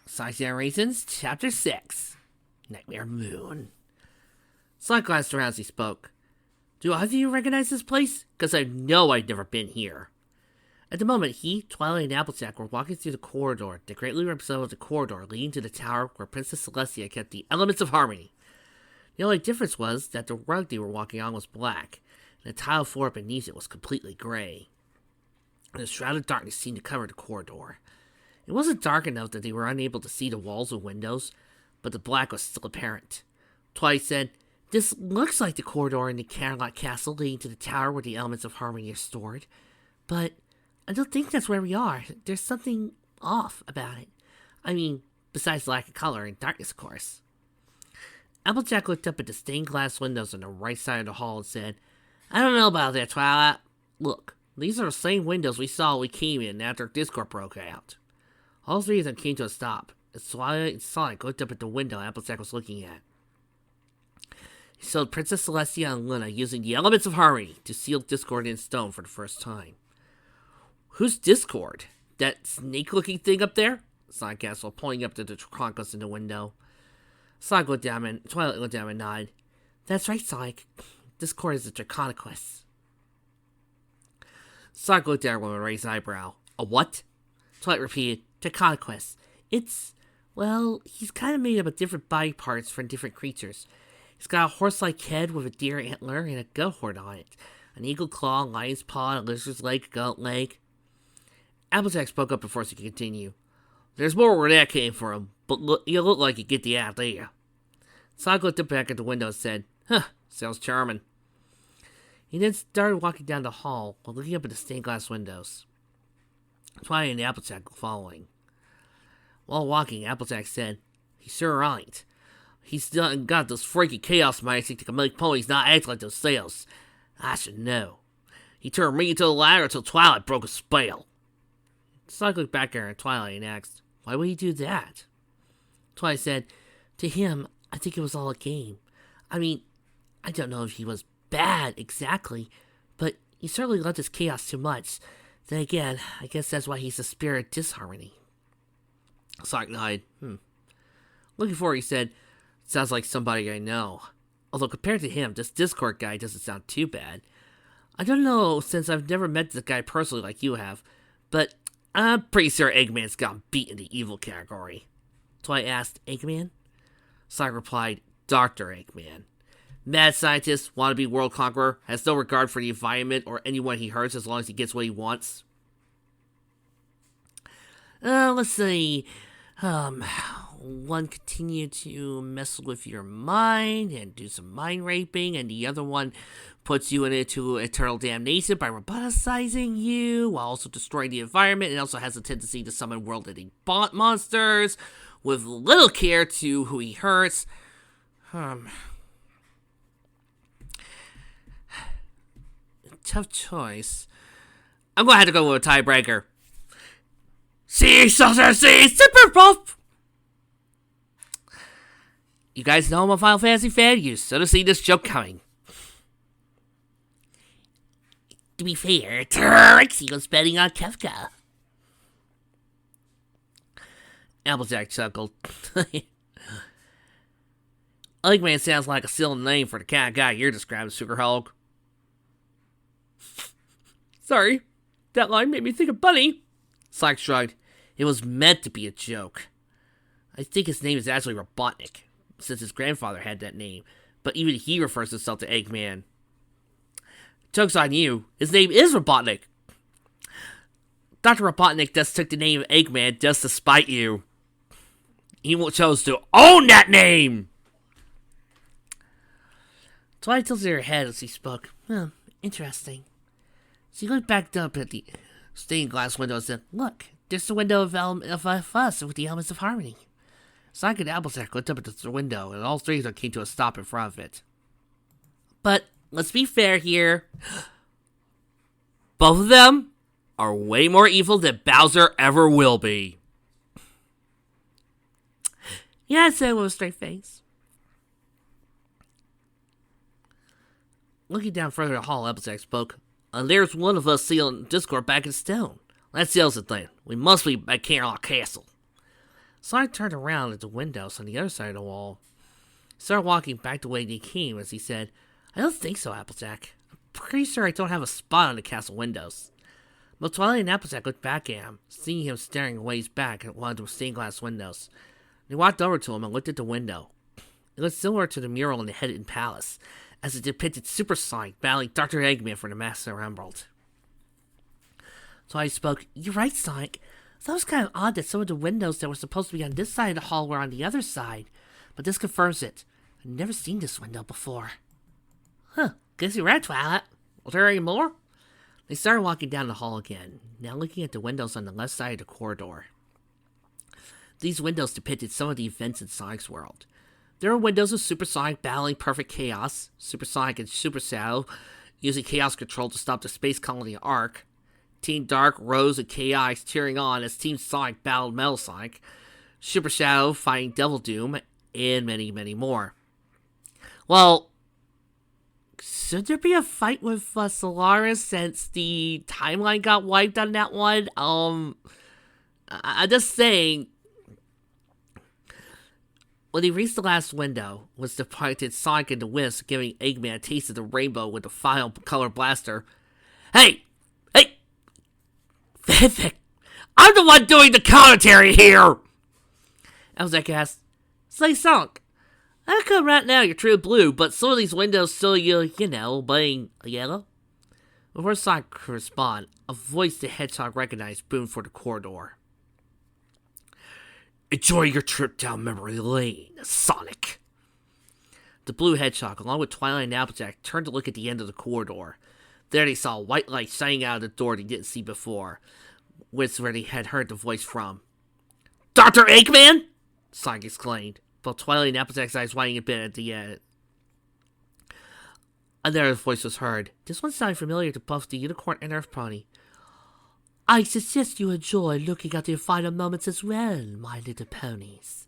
Science and Reasons, Chapter 6, Nightmare Moon. Sonic glanced around as he spoke. Do either of you recognize this place? Because I know I've never been here. At the moment, he, Twilight, and Applejack were walking through the corridor that greatly represented the corridor leading to the tower where Princess Celestia kept the elements of harmony. The only difference was that the rug they were walking on was black, and the tile floor beneath it was completely gray. And a shroud of darkness seemed to cover the corridor. It wasn't dark enough that they were unable to see the walls and windows, but the black was still apparent. Twilight said, "This looks like the corridor in the Camelot Castle leading to the tower where the elements of harmony are stored, but I don't think that's where we are. There's something off about it. I mean, besides lack of color and darkness, of course." Applejack looked up at the stained glass windows on the right side of the hall and said, "I don't know about that, Twilight. Look, these are the same windows we saw when we came in after discord broke out." All three of them came to a stop, as Twilight and Sonic looked up at the window Applejack was looking at. He showed Princess Celestia and Luna using the elements of harmony to seal discord in stone for the first time. "Who's Discord? That snake-looking thing up there?" Sonic asked while pointing up to the Troncos in the window. Sonic looked down and Twilight looked down and nodded. "That's right, Sonic. Discord is a Draconicus." Sonic looked at her with a raised eyebrow. "A what?" Twilight repeated, "Draconicus. Well, he's kind of made up of different body parts from different creatures. He's got a horse-like head with a deer antler and a goat horn on it, an eagle claw, a lion's paw, a lizard's leg, a goat leg." Applejack spoke up before she could continue. "There's more where that came from, but you look like you get the idea." Sonic looked up back at the window and said, "Huh, sounds charming." He then started walking down the hall while looking up at the stained glass windows. Twilight and Applejack were following. While walking, Applejack said, "He's sure right. He's done got those freaky chaos magic that can make ponies not act like themselves. I should know. He turned me into the ladder until Twilight broke a spell." Sonic looked back at her and Twilight and asked, "Why would he do that?" Twilight said, "To him, I think it was all a game. I mean, I don't know if he was bad exactly, but he certainly loved his chaos too much. Then again, I guess that's why he's the spirit of disharmony." Sonic nodded. Looking forward, he said, "Sounds like somebody I know. Although compared to him, this Discord guy doesn't sound too bad. I don't know, since I've never met this guy personally like you have, but I'm pretty sure Eggman's gotten beat in the evil category." Twilight asked, "Eggman?" Sonic replied, "Dr. Eggman. Mad scientist, wannabe world conqueror, has no regard for the environment or anyone he hurts as long as he gets what he wants." Let's see. One continued to mess with your mind and do some mind raping, and the other one puts you into eternal damnation by roboticizing you while also destroying the environment, and also has a tendency to summon world-ending monsters with little care to who he hurts. Tough choice. I'm gonna have to go with a tiebreaker. See, Super Puff! You guys know I'm a Final Fantasy fan. You should have seen this joke coming. To be fair, Trixie was betting on Kefka. Applejack chuckled. Eggman sounds like a silly name for the kind of guy you're describing, Sugar Hog. Sorry, that line made me think of Bunny. Sonic shrugged. It was meant to be a joke. I think his name is actually Robotnik, since his grandfather had that name, but even he refers himself to Eggman. Joke's on you. His name is Robotnik. Dr. Robotnik just took the name of Eggman just to spite you. He chose to own that name! Twilight tilted her head as he spoke. Interesting. She looked back up at the stained glass window and said, "Look, there's the window of us with the elements of harmony." Sonic and Applejack looked up at the window, and all three of them came to a stop in front of it. But let's be fair here. Both of them are way more evil than Bowser ever will be. Yeah, I said it with a straight face. Looking down further in the hall, Applejack spoke. There's one of us sealing Discord back in stone. That seals it then. We must be at Camelot Castle. Sonic turned around at the windows on the other side of the wall. He started walking back the way they came as he said, I don't think so, Applejack. I'm pretty sure I don't have a spot on the castle windows. But Twilight and Applejack looked back at him, seeing him staring a ways back at one of the stained glass windows. They walked over to him and looked at the window. It looked similar to the mural in the Hidden Palace, as it depicted Super Sonic battling Dr. Eggman for the Master Emerald. Twilight spoke, You're right, Sonic. That was kind of odd that some of the windows that were supposed to be on this side of the hall were on the other side. But this confirms it. I've never seen this window before. Huh, guess you're right, Twilight. Was there any more? They started walking down the hall again, now looking at the windows on the left side of the corridor. These windows depicted some of the events in Sonic's world. There were windows of Super Sonic battling Perfect Chaos, Super Sonic and Super Shadow using Chaos Control to stop the space colony Ark, Team Dark, Rose, and Chaos cheering on as Team Sonic battled Metal Sonic, Super Shadow fighting Devil Doom, and many, many more. Well, should there be a fight with Solaris since the timeline got wiped on that one? I'm just saying. When he reached the last window, was depicted Sonic and the Wisp giving Eggman a taste of the rainbow with a final color blaster. Hey! I'm the one doing the commentary here! Applejack asked, Say, Sonic, how come right now you're true blue, but some of these windows still, being yellow? Before Sonic could respond, a voice the Hedgehog recognized boomed for the corridor. Enjoy your trip down memory lane, Sonic. The blue Hedgehog, along with Twilight and Applejack, turned to look at the end of the corridor. There they saw a white light shining out of the door they didn't see before, which where they had heard the voice from. Dr. Eggman? Sonic exclaimed, while Twilight and Applejack's eyes widening a bit at the end. Another voice was heard. This one sounded familiar to both the Unicorn and Earth Pony. I suggest you enjoy looking at your final moments as well, my little ponies.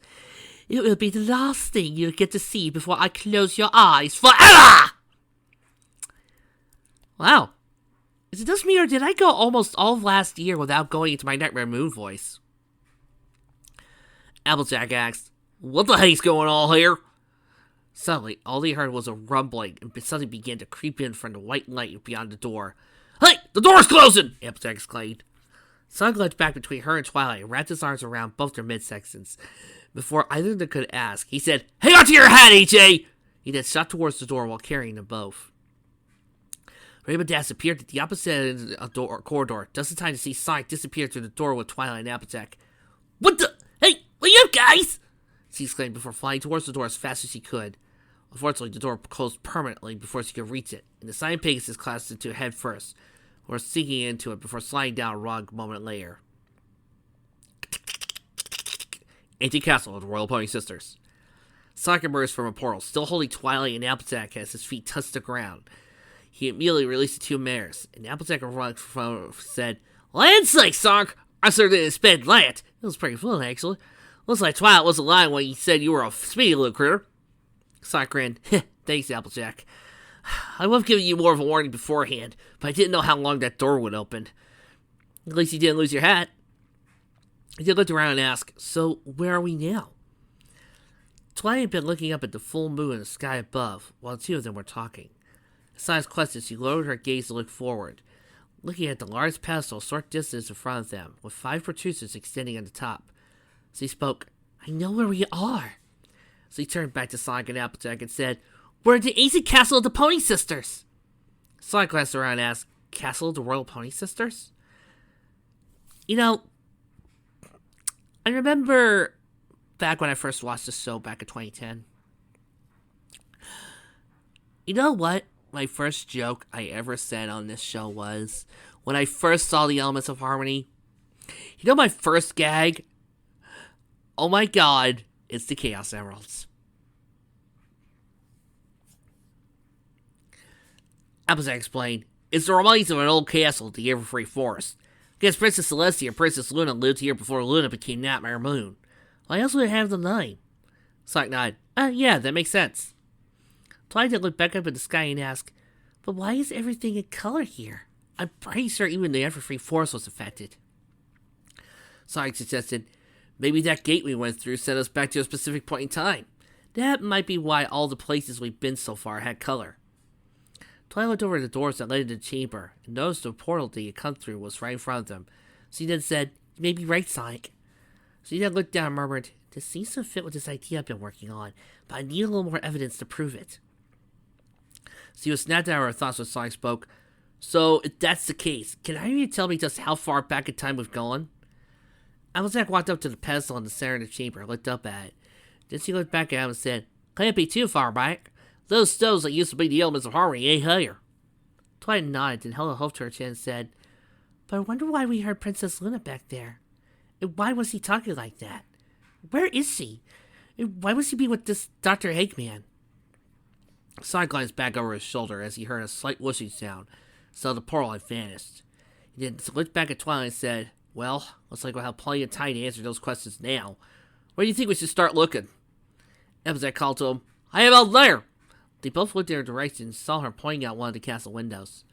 It will be the last thing you'll get to see before I close your eyes forever! Wow. Is it just me, or did I go almost all of last year without going into my Nightmare Moon voice? Applejack asked, What the heck's going on here? Suddenly, all they heard was a rumbling, and something began to creep in from the white light beyond the door. Hey! The door's closing! Applejack exclaimed. Sonic leapt back between her and Twilight and wrapped his arms around both their midsections. Before either of them could ask, he said, Hang on to your hat, AJ! He then shot towards the door while carrying them both. Rainbow Dash appeared at the opposite end of the corridor, just in time to see Sonic disappear through the door with Twilight and Applejack. What the? Hey, wait up, guys! She exclaimed before flying towards the door as fast as she could. Unfortunately, the door closed permanently before she could reach it, and the Scion Pegasus collapsed into it head first, or sinking into it before sliding down a rug a moment later. Ancient Castle of the Royal Pony Sisters. Sonic emerged from a portal, still holding Twilight and Applejack as his feet touched the ground. He immediately released the two mares, and Applejack said, Land sakes, Sonic! I certainly didn't expect that. It was pretty fun, actually. Looks like Twilight wasn't lying when he said you were a speedy little critter. Sonic grinned. Thanks, Applejack. I would have given you more of a warning beforehand, but I didn't know how long that door would open. At least you didn't lose your hat. He did look around and ask, So, where are we now? Twilight had been looking up at the full moon in the sky above, while the two of them were talking. Besides questions, she lowered her gaze to look forward, looking at the large pedestal a short distance in front of them, with 5 protrusions extending on the top. So he spoke, I know where we are. So he turned back to Sonic and Applejack and said, We're in the ancient castle of the Pony Sisters. Sonic glanced around and asked, Castle of the Royal Pony Sisters? I remember back when I first watched the show back in 2010. You know what my first joke I ever said on this show was? When I first saw the Elements of Harmony? You know my first gag? Oh my god, it's the Chaos Emeralds. Applejack explained, It's the remains of an old castle at the Everfree Forest. I guess Princess Celestia and Princess Luna lived here before Luna became Nightmare Moon. Why else would it have the name? Sonic nodded. Yeah, that makes sense. Twilight looked back up at the sky and asked, But why is everything in color here? I'm pretty sure even the Everfree Forest was affected. Sonic suggested, Maybe that gate we went through sent us back to a specific point in time. That might be why all the places we've been so far had color. Twilight looked over the doors that led into the chamber and noticed the portal they had come through was right in front of them. She then said, "You may be right, Sonic." She then looked down and murmured, "This seems to fit with this idea I've been working on, but I need a little more evidence to prove it." She was snapped out of her thoughts when Sonic spoke. "So, if that's the case, can either of you tell me just how far back in time we've gone?" Applejack walked up to the pedestal in the center of the chamber and looked up at it. Then she looked back at him and said, "Can't be too far back. Those stones that used to be the elements of harmony ain't here." Twilight nodded and held a hope to her chin and said, "But I wonder why we heard Princess Luna back there. And why was he talking like that? Where is she? And why was he be with this Dr. Eggman?" Sonic glanced back over his shoulder as he heard a slight whooshing sound, so the portal had vanished. He then looked back at Twilight and said, "Well, looks like we'll have plenty of time to answer those questions now. Where do you think we should start looking?" Applejack called to him, "I am out there!" They both looked in her direction and saw her pointing out one of the castle windows.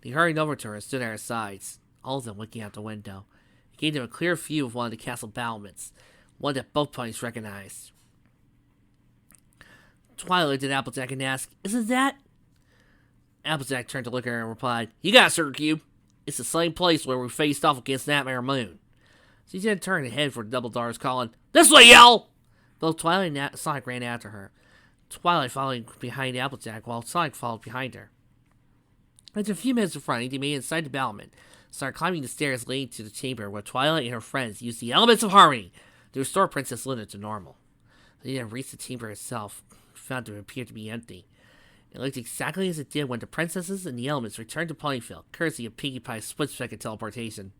They hurried over to her and stood at her sides, all of them looking out the window. It gave them a clear view of one of the castle battlements, one that both ponies recognized. Twilight looked at Applejack and asked, "Isn't that?" Applejack turned to look at her and replied, "You got it, Sugar Cube. It's the same place where we faced off against Nightmare Moon." She then turned and headed for the Double Doors, calling, "This way, y'all!" Both Twilight and Sonic ran after her, Twilight following behind Applejack while Sonic followed behind her. After a few minutes of running, they made it inside the battlement, started climbing the stairs leading to the chamber where Twilight and her friends used the elements of harmony to restore Princess Luna to normal. They then reached the chamber itself, found it appeared to be empty. It looked exactly as it did when the princesses and the elements returned to Ponyville, courtesy of Pinkie Pie's split-second teleportation.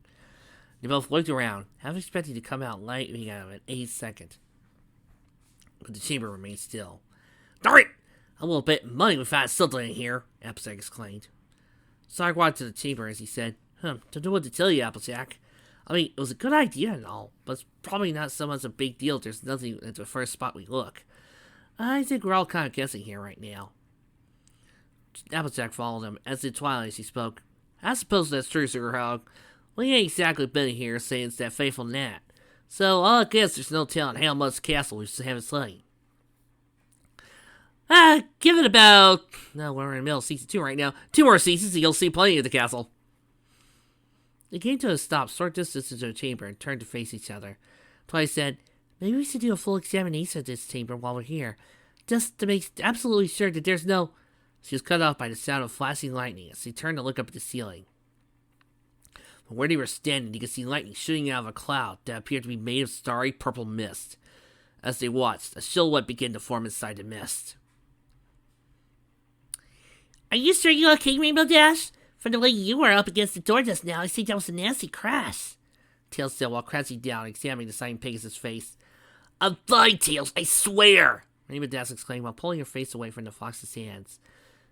They both looked around, half expecting to come out lightning out of it any second. But the chamber remained still. "Darn it! A little bit of money we found something in here," Applejack exclaimed. Sonic walked to the chamber as he said, "Don't know what to tell you, Applejack. I mean, it was a good idea and all, but it's probably not so much a big deal if there's nothing at the first spot we look. I think we're all kind of guessing here right now." Applejack followed him. As did Twilight as he spoke. "I suppose that's true, Sugar Hog. We ain't exactly been here since that fateful night, so I guess there's no telling how much castle we haven't seen. Give it about... No, we're in the middle of season 2 right now. 2 more seasons and you'll see plenty of the castle." They came to a stop short distance into the chamber and turned to face each other. Twilight said, "Maybe we should do a full examination of this chamber while we're here, just to make absolutely sure that there's no..." She was cut off by the sound of flashing lightning as she turned to look up at the ceiling. From where they were standing, you could see lightning shooting out of a cloud that appeared to be made of starry purple mist. As they watched, a silhouette began to form inside the mist. "Are you sure you're okay, Rainbow Dash? From the way you were up against the door just now, I think that was a nasty crash," Tails said while crouching down and examining the sign Pegasus' face. "I'm fine, Tails, I swear!" Rainbow Dash exclaimed while pulling her face away from the fox's hands.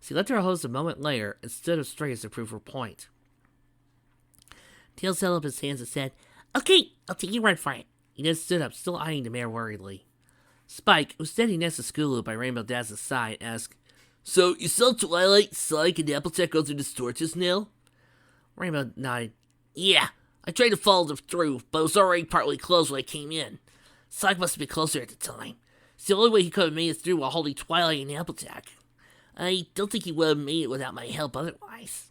She left her host a moment later and stood up straight as to prove her point. Tails held up his hands and said, "Okay, I'll take your word for it." He then stood up, still eyeing the mare worriedly. Spike, who was standing next to Scootaloo by Rainbow Dash's side, asked, "So, you saw Twilight, Sonic, and Applejack go through the store just now?" Rainbow nodded. "Yeah, I tried to follow them through, but it was already partly closed when I came in. Sonic must have been closer at the time. It's the only way he could have made it through while holding Twilight and Applejack. I don't think he would have made it without my help otherwise."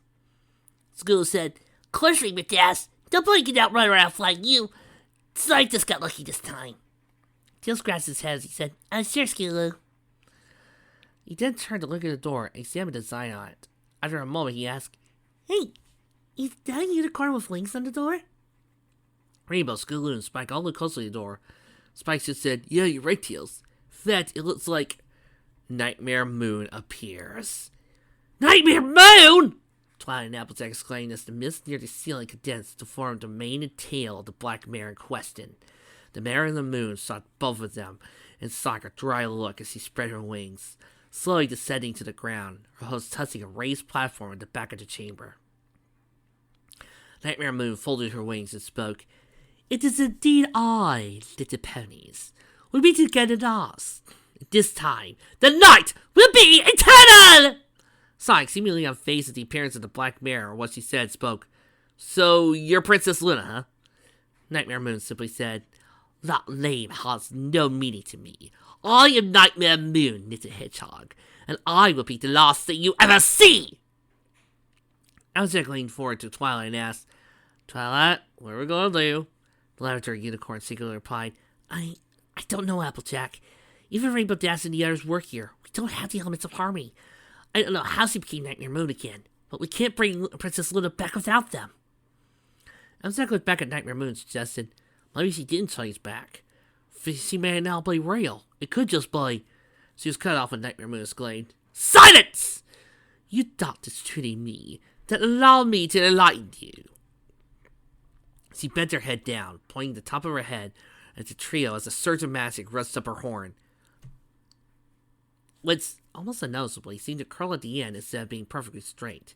Scootaloo said, "Of course, Rainbow Dash. Don't blink it out right around like you. Sonic just got lucky this time." Tails scratched his head as he said, "Sure, Scootaloo." He then turned to look at the door and examined the design on it. After a moment, he asked, "Hey, is that a unicorn with wings on the door?" Rainbow, Scootaloo, and Spike all looked closely at the door. Spike just said, "Yeah, you're right, Tails. In fact, it looks like..." Nightmare Moon appears. "Nightmare Moon!" Twilight and Applejack exclaimed as the mist near the ceiling condensed to form the mane and tail of the black mare in question. The mare and the moon sought both of them, and Sonic a dry look as she spread her wings, slowly descending to the ground, her host touching a raised platform at the back of the chamber. Nightmare Moon folded her wings and spoke, "It is indeed I, little ponies. We meet again at last. This time, the night will be eternal!" Sonic, seemingly unfazed at the appearance of the black mare or what she said, spoke, "So, you're Princess Luna, huh?" Nightmare Moon simply said, That name has no meaning to me. I am Nightmare Moon, Knitted Hedgehog, and I will be the last thing you ever see! Applejack leaned forward to Twilight and asked, Twilight, what are we going to do? The laboratory unicorn secretly replied, I don't know, Applejack. Even Rainbow Dash and the others work here. We don't have the elements of harmony. I don't know how she became Nightmare Moon again, but we can't bring Princess Luna back without them. Applejack looked back at Nightmare Moon and suggested, maybe she didn't change back. She may now be real. It could just be. She was cut off when Nightmare Moon exclaimed, Silence! You doctors treating me, that allow me to enlighten you. She bent her head down, pointing the top of her head at the trio as a surge of magic rushed up her horn. Which, almost unnoticeably, seemed to curl at the end instead of being perfectly straight,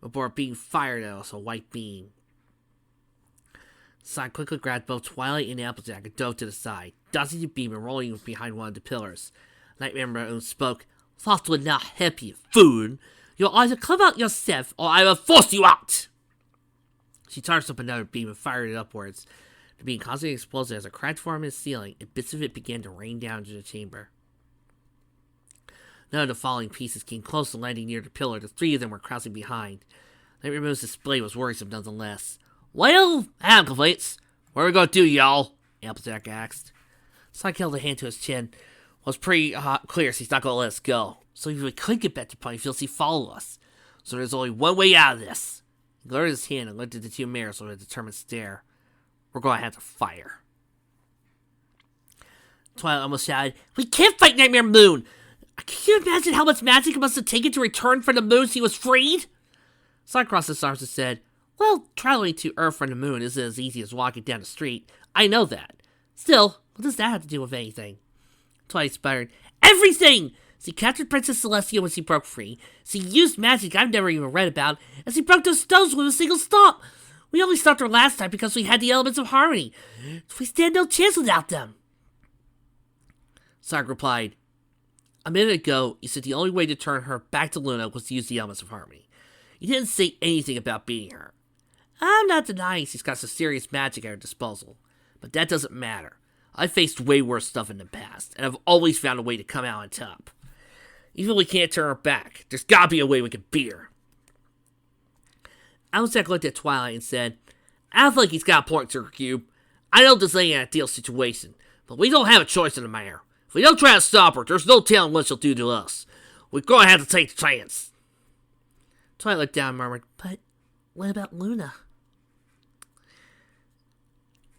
before being fired at us a white beam. Sonic quickly grabbed both Twilight and Applejack and dove to the side, dodging the beam and rolling behind one of the pillars. Nightmare Moon spoke, That will not help you, fool. You'll either come out yourself, or I will force you out! She charged up another beam and fired it upwards. The beam constantly exploded as a crack formed in the ceiling, and bits of it began to rain down into the chamber. None of the falling pieces came close to landing near the pillar. The three of them were crouching behind. Nightmare Moon's display was worrisome nonetheless. Well, I have complaints. What are we going to do, y'all? Applejack asked. Sonic held a hand to his chin. It was pretty clear he's not going to let us go. So if we could get back to Ponyfield, he'd follow us. So there's only one way out of this. He lowered his hand and looked at the two mares with a determined stare. We're going to have to fire. Twilight almost shouted, We can't fight Nightmare Moon! Can you imagine how much magic it must have taken to return from the moon so he was freed? Sonic crossed his arms and said, Well, traveling to Earth from the moon isn't as easy as walking down the street. I know that. Still, what does that have to do with anything? Twilight sputtered, Everything! She captured Princess Celestia when she broke free. She used magic I've never even read about, and she broke those stones with a single stomp. We only stopped her last time because we had the elements of harmony. We stand no chance without them. Sonic replied, A minute ago, you said the only way to turn her back to Luna was to use the elements of harmony. You didn't say anything about beating her. I'm not denying she's got some serious magic at her disposal, but that doesn't matter. I've faced way worse stuff in the past, and I've always found a way to come out on top. Even if we can't turn her back, there's gotta be a way we can beat her. Applejack looked at Twilight and said, I feel like he's got a point, Sugar Cube. I know this ain't an ideal situation, but we don't have a choice in the matter. If we don't try to stop her, there's no telling what she'll do to us. We're going to have to take the chance. Twilight looked down and murmured, But what about Luna?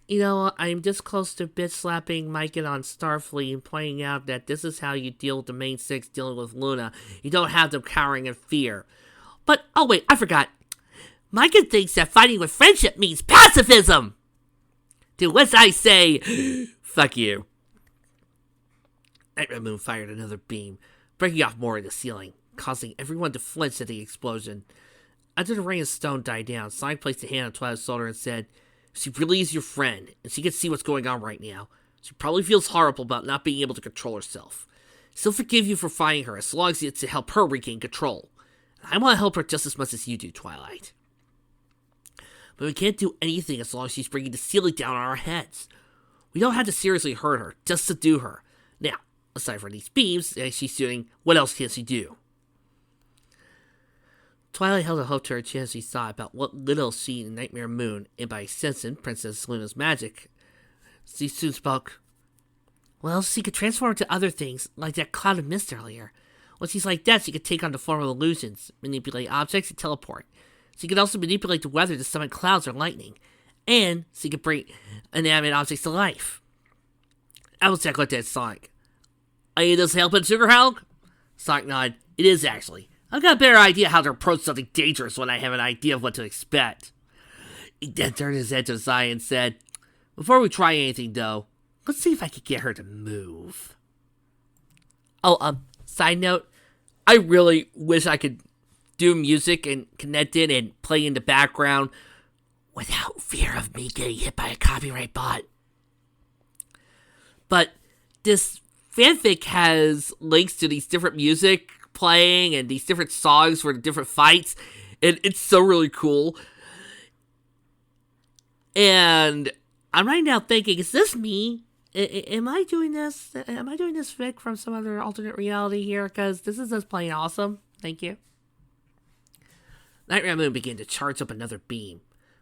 You know, I'm this close to bitch-slapping Micah on Starfleet and pointing out that this is how you deal with the main six dealing with Luna. You don't have them cowering in fear. But, oh wait, I forgot. Micah thinks that fighting with friendship means pacifism! To which I say, fuck you. Nightmare Moon fired another beam, breaking off more of the ceiling, causing everyone to flinch at the explosion. After the rain of stone died down, Sonic placed a hand on Twilight's shoulder and said, She really is your friend, and she can see what's going on right now. She probably feels horrible about not being able to control herself. She'll forgive you for fighting her as long as it's to help her regain control. I want to help her just as much as you do, Twilight. But we can't do anything as long as she's bringing the ceiling down on our heads. We don't have to seriously hurt her, just subdue her. Now, aside from these beams that she's doing, what else can she do? Twilight held a hope to her chin as she thought about what little she and Nightmare Moon, and by extension, Princess Luna's magic. She soon spoke. Well, she could transform into other things, like that cloud of mist earlier. When she's like that, she could take on the form of illusions, manipulate objects, and teleport. She could also manipulate the weather to summon clouds or lightning. And she could bring inanimate objects to life. Applejack looked at Sonic. Any of this helping, Sugarhawk? Sonic nodded. It is, actually. I've got a better idea how to approach something dangerous when I have an idea of what to expect. He then turned his head to the side and said, Before we try anything, though, let's see if I can get her to move. Oh, side note, I really wish I could do music and connect it and play in the background without fear of me getting hit by a copyright bot. But this fanfic has links to these different music playing and these different songs for the different fights, and it's so really cool. And I'm right now thinking, is this me? Am I doing this? Am I doing this fic from some other alternate reality here? Because this is just plain awesome. Thank you. Nightmare Moon began to charge up another beam,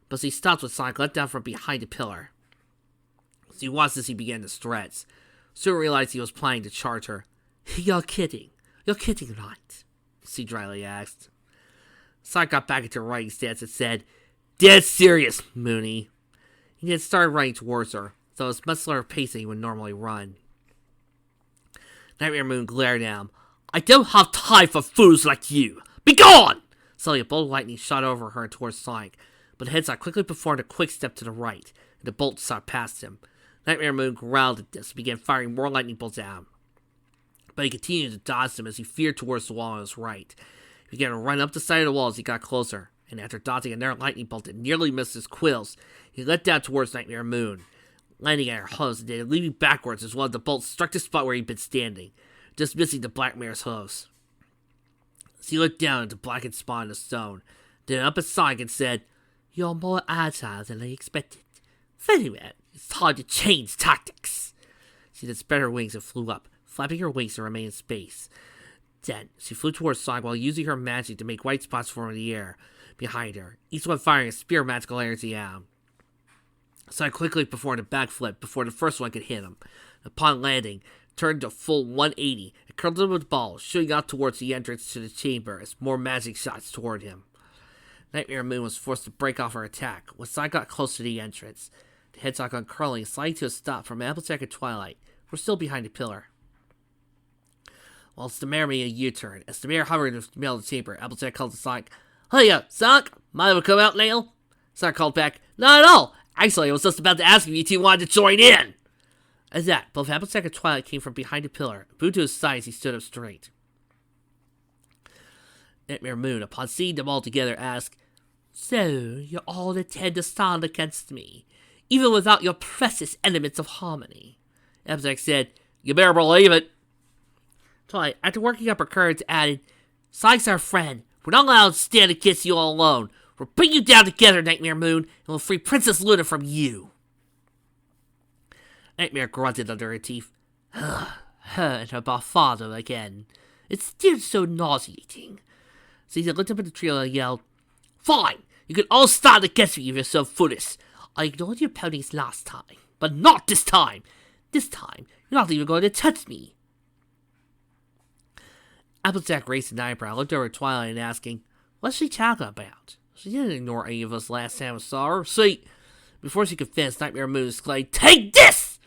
but as he stopped with Sonic let down from behind a pillar. As he watched as he began to stretch, soon realized he was planning to charge her. You're kidding. You're kidding, right? She dryly asked. Sonic got back into her writing stance and said, Dead serious, Mooney. He then started running towards her, though it was much slower pacing he would normally run. Nightmare Moon glared at him. I don't have time for fools like you. Be gone! Suddenly a bolt of lightning shot over her and towards Sonic, but Headshot quickly performed a quick step to the right, and the bolt shot past him. Nightmare Moon growled at this and began firing more lightning bolts at him. But he continued to dodge them as he veered towards the wall on his right. He began to run up the side of the wall as he got closer, and after dodging another lightning bolt that nearly missed his quills, he let down towards Nightmare Moon, landing at her hose and then leaping backwards as one of the bolts struck the spot where he'd been standing, just missing the Black Mare's hose. As he looked down at the blackened spot in the stone, then up at Sonic and said, You're more agile than I expected. Very well, it's time to change tactics. She then spread her wings and flew up, flapping her wings to remain in space. Then, she flew towards Sonic while using her magic to make white spots form in the air behind her, each one firing a spear of magical energy at him. Sonic quickly performed a backflip before the first one could hit him. Upon landing, turned a full 180 and curled him with the ball, shooting out towards the entrance to the chamber as more magic shots toward him. Nightmare Moon was forced to break off her attack when Sonic got close to the entrance. The Hedgehog uncurling and sliding to a stop from Applejack and Twilight were still behind a pillar. Whilst the mayor made a U-turn, as the mayor hovered in the middle of the chamber, Applejack called to Sonic, Hiya, Sonic! Might have come out now? Sonic called back, Not at all! Actually, I was just about to ask if you two wanted to join in! At that, both Applejack and Twilight came from behind a pillar, and moved to his side as he stood up straight. Nightmare Moon, upon seeing them all together, asked, So, you all intend to stand against me, even without your precious elements of harmony? Applejack said, You better believe it. Twilight, after working up her courage, added, Sonic's our friend. We're not allowed to stand against you all alone. We'll bring you down together, Nightmare Moon, and we'll free Princess Luna from you. Nightmare grunted under her teeth. Her and her father again. It's still so nauseating. Caesar looked up at the trio and yelled, Fine! You can all stand against me if you're so foolish. I ignored your ponies last time, but not this time. This time, you're not even going to touch me. Applejack raised an eyebrow, looked over at Twilight and asking, What's she talking about? She didn't ignore any of us last time we saw her. See, before she could finish, Nightmare Moon exclaimed, Take this!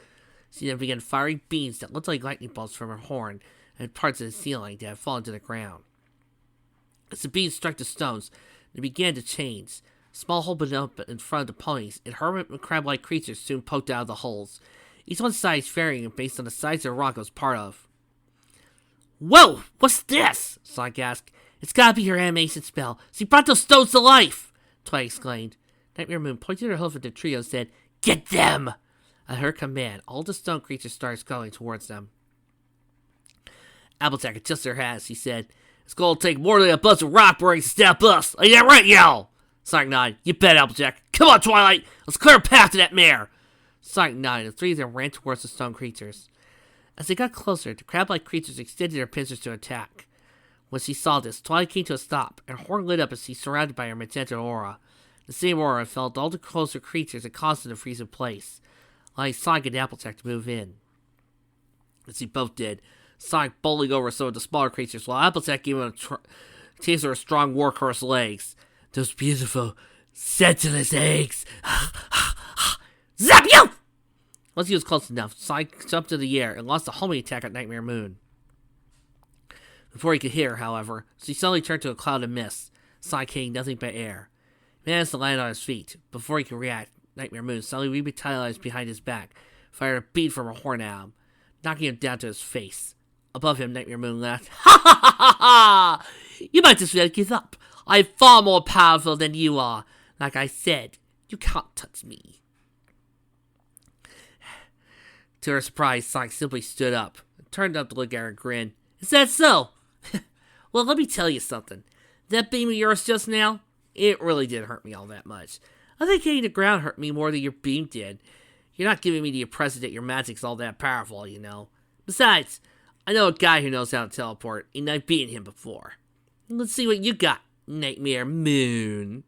She then began firing beams that looked like lightning bolts from her horn and parts of the ceiling that had fallen to the ground. As the beams struck the stones, they began to change. A small hole opened up in front of the ponies, and hermit and crab-like creatures soon poked out of the holes, each one's size varying based on the size of the rock it was part of. Whoa! What's this? Sonic asked. It's gotta be her animation spell. She brought those stones to life! Twilight exclaimed. Nightmare Moon pointed her hoof at the trio and said, Get them! At her command, all the stone creatures started scuttling towards them. Applejack adjusted her hat as he said, It's gonna take more than a bunch of rock breaks to stop us. Are you right, y'all? Sonic nodded. You bet, Applejack. Come on, Twilight! Let's clear a path to that mare! Sonic nodded, and the three of them ran towards the stone creatures. As they got closer, the crab-like creatures extended their pincers to attack. When she saw this, Twilight came to a stop, and her horn lit up as she surrounded by her magenta aura. The same aura fell to all the closer creatures and caused them to freeze in place, allowing Sonic and Applejack to move in. As they both did, Sonic bowling over some of the smaller creatures, while Applejack gave him a taste of her strong warhorse legs. Those beautiful, senseless eggs! Zap you! Once he was close enough, Sonic jumped into the air and launched a homing attack at Nightmare Moon. Before he could hit her, however, she suddenly turned to a cloud of mist, Sonic hitting nothing but air. He managed to land on his feet. Before he could react, Nightmare Moon suddenly revitalized behind his back, fired a bead from her horn at him, knocking him down to his face. Above him, Nightmare Moon laughed. Ha ha ha ha ha! You might as well give up. I'm far more powerful than you are. Like I said, you can't touch me. To her surprise, Sonic simply stood up, and turned up to look at her and grinned. Is that so? Well, let me tell you something. That beam of yours just now, it really did hurt me all that much. I think hitting the ground hurt me more than your beam did. You're not giving me the impression that your magic's all that powerful, you know. Besides, I know a guy who knows how to teleport, and I've beaten him before. Let's see what you got, Nightmare Moon.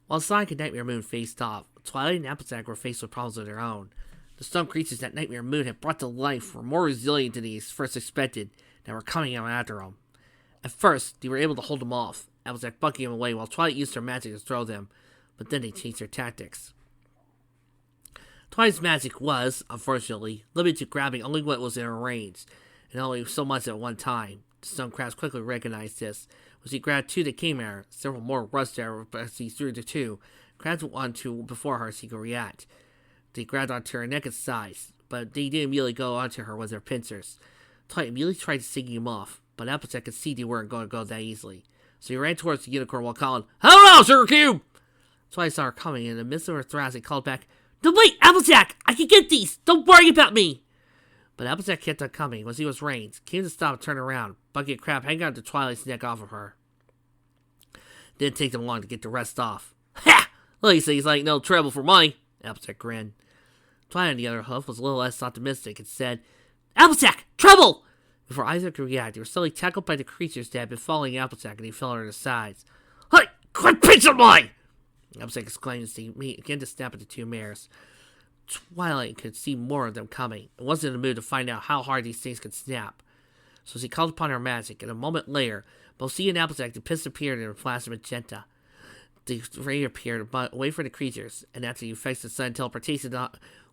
While Sonic and Nightmare Moon faced off, Twilight and Applejack were faced with problems of their own. The stone creatures that Nightmare Moon had brought to life were more resilient than he first expected, and were coming out after him. At first, they were able to hold them off, Applejack bucking him away while Twilight used her magic to throw them, but then they changed their tactics. Twilight's magic was, unfortunately, limited to grabbing only what was in her range, and only so much at one time. The stone crabs quickly recognized this. When she grabbed two that came at her, several more rushed at her as she threw the two. Crabs went on to before her so she could react. They grabbed onto her neck and sides, but they didn't immediately go onto her with their pincers. Twilight immediately tried singing them off, but Applejack could see they weren't going to go that easily. So he ran towards the unicorn while calling, "Hello, Sugar Cube!" Twilight saw her coming, and in the midst of her throws, he called back, "No, wait, Applejack! I can get these! Don't worry about me!" But Applejack kept on coming. Once he was ranged, came to stop and turn around. Bucky and Crab hanging on to Twilight's neck off of her. Didn't take them long to get the rest off. "Ha! Well, he says like no trouble for money," Applejack grinned. Twilight, on the other hoof, was a little less optimistic and said, "Applejack! Trouble!" Before either could react, they were suddenly tackled by the creatures that had been following Applejack, and he fell on their sides. "Hey! Quit pinching me!" Applejack exclaimed as he began to snap at the two mares. Twilight could see more of them coming, and wasn't in the mood to find out how hard these things could snap. So she called upon her magic, and a moment later, both she and Applejack disappeared in a flash of magenta. They reappeared away from the creatures, and after the effects of sudden teleportation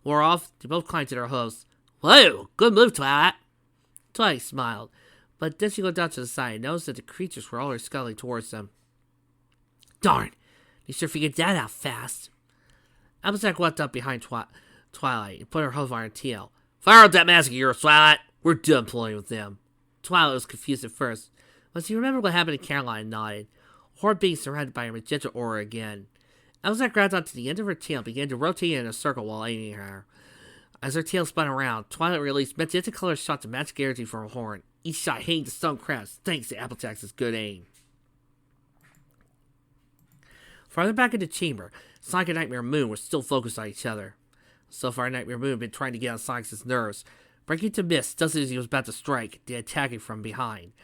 wore off, they both climbed to their hosts. "Whoa, good move, Twilight." Twilight smiled, but then she looked out to the side and noticed that the creatures were already scuttling towards them. "Darn, they sure figured that out fast." Applejack walked up behind Twilight and put her hoof on her tail. "Fire out that magic of yours, Twilight. We're done playing with them." Twilight was confused at first, but she remembered what happened to Caroline and nodded. Horde being surrounded by her magenta aura again. Applejack grabbed onto the end of her tail and began to rotate in a circle while aiming at her. As her tail spun around, Twilight released magenta colored shots of magic energy from her horn. Each shot hitting the stone crabs thanks to Applejack's good aim. Farther back in the chamber, Sonic and Nightmare Moon were still focused on each other. So far, Nightmare Moon had been trying to get on Sonic's nerves, breaking to mist just as he was about to strike, then attacking from behind.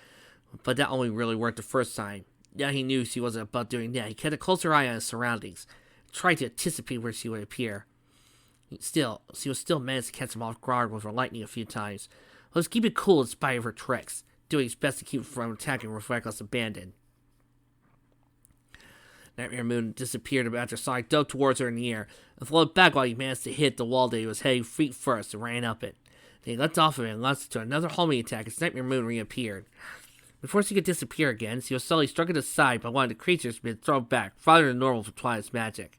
But that only really worked the first time. Now he knew she wasn't about doing that. He kept a closer eye on his surroundings, tried to anticipate where she would appear. Still, she was still managed to catch him off guard with her lightning a few times. But was keeping cool in spite of her tricks, doing his best to keep from attacking with reckless abandon. Nightmare Moon disappeared after Sonic dove towards her in the air and floated back while he managed to hit the wall that he was heading feet first and ran up it. Then he leapt off of it and launched into another homing attack as Nightmare Moon reappeared. Before she could disappear again, she was suddenly struck in the side by one of the creatures being thrown back, farther than normal for Twilight's magic.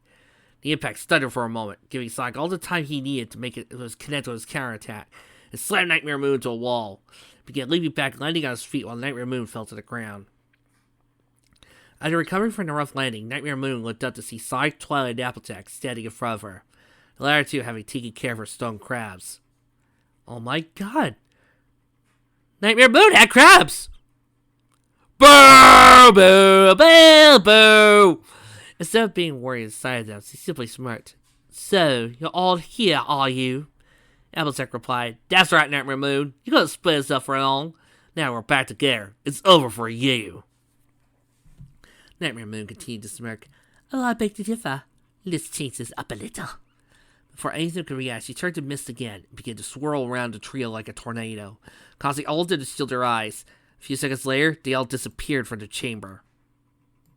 The impact stunned her for a moment, giving Sonic all the time he needed to make it connect with his counterattack, and slammed Nightmare Moon to a wall. He began leaping back, landing on his feet while Nightmare Moon fell to the ground. After recovering from the rough landing, Nightmare Moon looked up to see Sonic, Twilight, and Applejack standing in front of her, the latter two having taken care of her stone crabs. Oh my god! Nightmare Moon had crabs! Boo! Boo! Boo! Boo! Instead of being worried inside of them, she simply smirked. "So, you're all here, are you?" Applejack replied, "That's right, Nightmare Moon. You couldn't split us up for long. Now we're back together. It's over for you." Nightmare Moon continued to smirk. "Oh, I beg to differ. Let's change this up a little." Before anything could react, she turned to mist again and began to swirl around the trio like a tornado, causing all of them to shield their eyes. A few seconds later, they all disappeared from the chamber.